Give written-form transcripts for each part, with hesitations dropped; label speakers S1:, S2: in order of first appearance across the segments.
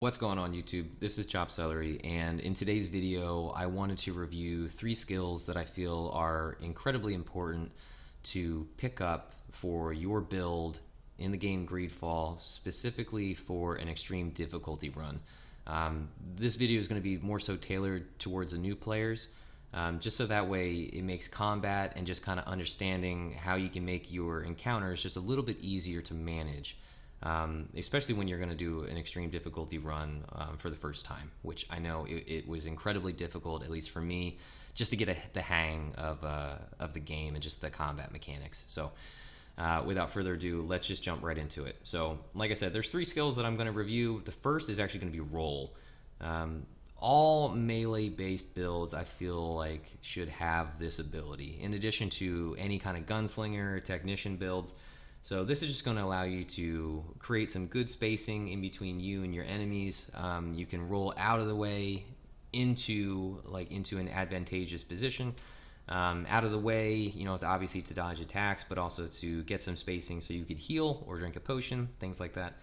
S1: What's going on YouTube? This is Chop Celery, and in today's video I wanted to review 3 skills that I feel are incredibly important to pick up for your build in the game GreedFall, specifically for an extreme difficulty run. This video is going to be more so tailored towards the new players, just so that way it makes combat and just kind of understanding how you can make your encounters just a little bit easier to manage. Especially when you're going to do an extreme difficulty run for the first time, which I know it was incredibly difficult, at least for me, just to get the hang of the game and just the combat mechanics. So without further ado, let's just jump right into it. So like I said, there's 3 skills that I'm going to review. The first is actually going to be roll. All melee based builds I feel like should have this ability, in addition to any kind of gunslinger, technician builds. So this is just going to allow you to create some good spacing in between you and your enemies. You can roll out of the way into an advantageous position. Out of the way, it's obviously to dodge attacks, but also to get some spacing so you could heal or drink a potion, things like that.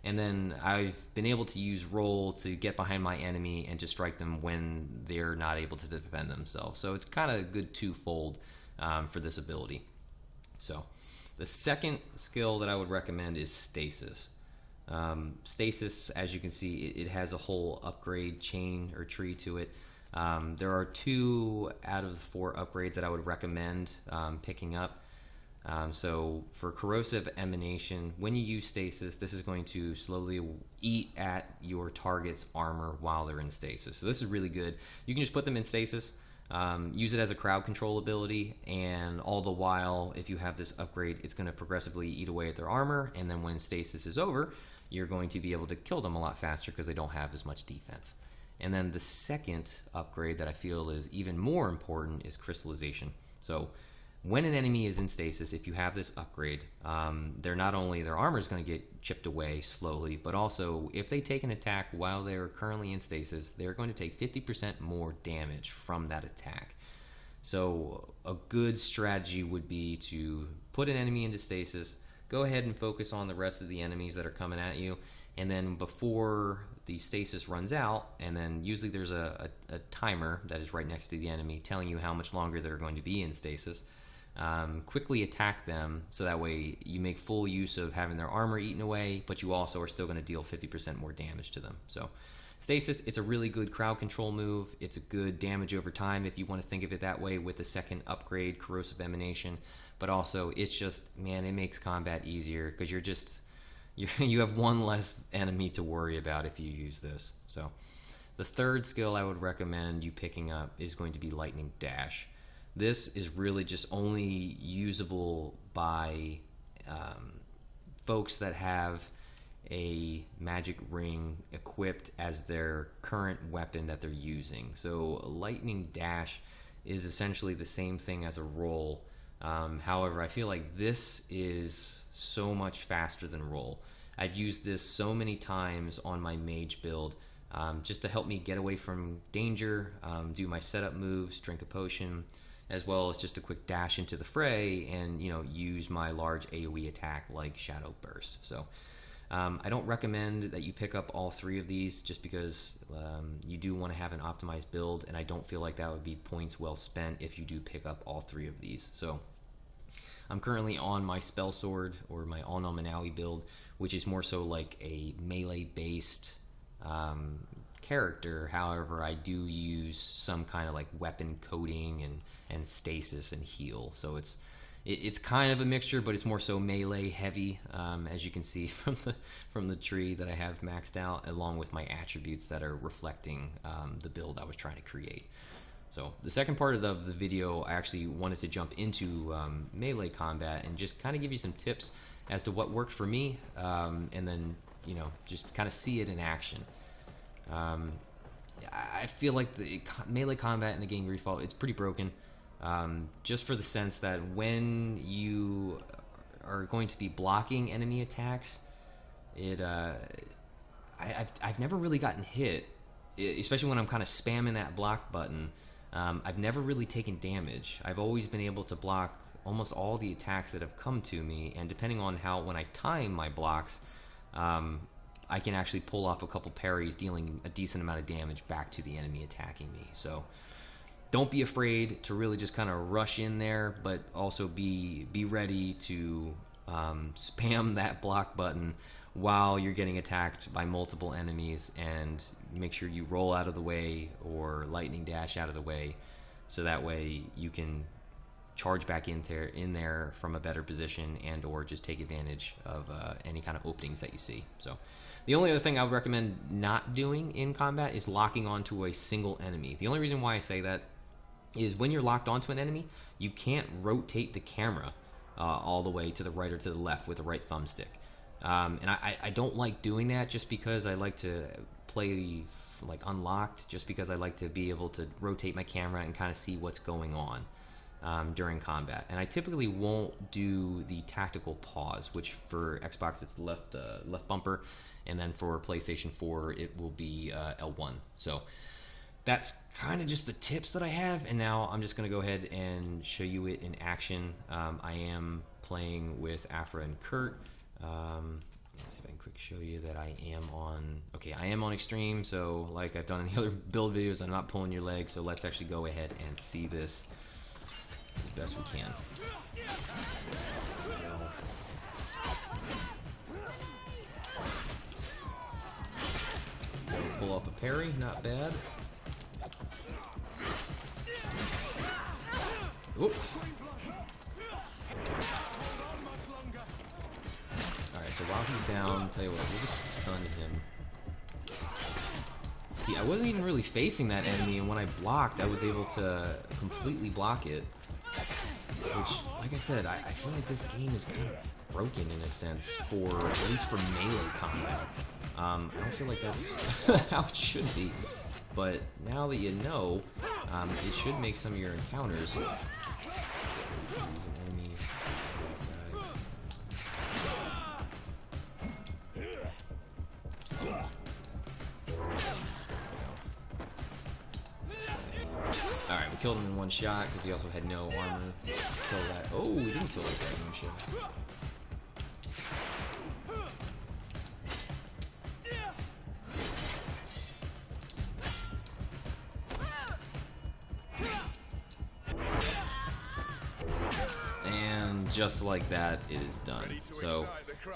S1: And then I've been able to use roll to get behind my enemy and to strike them when they're not able to defend themselves. So it's kind of a good twofold for this ability. So the second skill that I would recommend is stasis. Stasis, as you can see, it has a whole upgrade chain or tree to it. There are 2 out of the 4 upgrades that I would recommend picking up. So for corrosive emanation, when you use stasis, this is going to slowly eat at your target's armor while they're in stasis. So this is really good. You can just put them in stasis. Use it as a crowd control ability, and all the while, if you have this upgrade, it's going to progressively eat away at their armor, and then when stasis is over, you're going to be able to kill them a lot faster because they don't have as much defense. And then the second upgrade that I feel is even more important is crystallization. So when an enemy is in stasis, if you have this upgrade, not only their armor is going to get chipped away slowly, but also if they take an attack while they're currently in stasis, they're going to take 50% more damage from that attack. So a good strategy would be to put an enemy into stasis, go ahead and focus on the rest of the enemies that are coming at you, and then before the stasis runs out, and then usually there's a timer that is right next to the enemy telling you how much longer they're going to be in stasis. Quickly attack them so that way you make full use of having their armor eaten away, but you also are still going to deal 50% more damage to them. So stasis, it's a really good crowd control move. It's a good damage over time if you want to think of it that way, with the second upgrade, corrosive emanation. But also it's just, man, it makes combat easier because you have one less enemy to worry about if you use this. So the third skill I would recommend you picking up is going to be lightning dash. This is really just only usable by folks that have a magic ring equipped as their current weapon that they're using. So lightning dash is essentially the same thing as a roll. However, I feel like this is so much faster than roll. I've used this so many times on my mage build, just to help me get away from danger, do my setup moves, drink a potion, as well as just a quick dash into the fray and use my large AoE attack like Shadow Burst. So I don't recommend that you pick up all 3 of these, just because you do want to have an optimized build, and I don't feel like that would be points well spent if you do pick up all 3 of these. So I'm currently on my spell sword, or my All-Nominawi build, which is more so like a melee based character. However, I do use some kind of like weapon coating and stasis and heal. So it's kind of a mixture, but it's more so melee heavy, as you can see from the tree that I have maxed out, along with my attributes that are reflecting the build I was trying to create. So the second part of the video, I actually wanted to jump into melee combat and just kind of give you some tips as to what worked for me, and then just kind of see it in action. I feel like the melee combat in the game GreedFall, it's pretty broken, just for the sense that when you are going to be blocking enemy attacks, I've never really gotten hit, especially when I'm kind of spamming that block button. I've never really taken damage. I've always been able to block almost all the attacks that have come to me, and depending on when I time my blocks, I can actually pull off a couple parries, dealing a decent amount of damage back to the enemy attacking me. So don't be afraid to really just kind of rush in there, but also be ready to spam that block button while you're getting attacked by multiple enemies, and make sure you roll out of the way or lightning dash out of the way, so that way you can charge back in there from a better position, and or just take advantage of any kind of openings that you see. So the only other thing I would recommend not doing in combat is locking onto a single enemy. The only reason why I say that is when you're locked onto an enemy, you can't rotate the camera all the way to the right or to the left with the right thumbstick. And I don't like doing that, just because I like to play like unlocked, just because I like to be able to rotate my camera and kind of see what's going on during combat. And I typically won't do the tactical pause, which for Xbox it's left bumper, and then for PlayStation 4 it will be L1. So that's kind of just the tips that I have, and now I'm just going to go ahead and show you it in action. I am playing with Afra and Kurt. Let's see if I can quick show you that I am on extreme, so like I've done in the other build videos, I'm not pulling your leg, so let's actually go ahead and see this as best we can. Pull off a parry, not bad. Oop. Alright, so while he's down, tell you what, we'll just stun him. See, I wasn't even really facing that enemy, and when I blocked, I was able to completely block it. Which, like I said, I feel like this game is kind of broken in a sense, at least for melee combat. I don't feel like that's how it should be. But now that you know, it should make some of your encounters. Use an enemy. Alright, we killed him in one shot because he also had no armor. Kill that. Oh, we didn't kill that in one shot. Just like that, it is done. So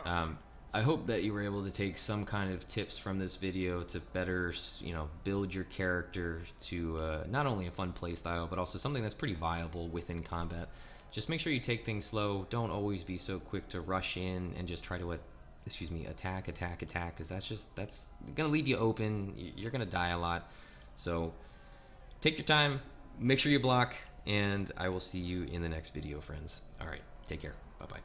S1: I hope that you were able to take some kind of tips from this video to better, build your character to not only a fun playstyle, but also something that's pretty viable within combat. Just make sure you take things slow. Don't always be so quick to rush in and just try to attack, because that's gonna leave you open. You're gonna die a lot. So take your time, make sure you block, and I will see you in the next video, friends. All right. Take care. Bye-bye.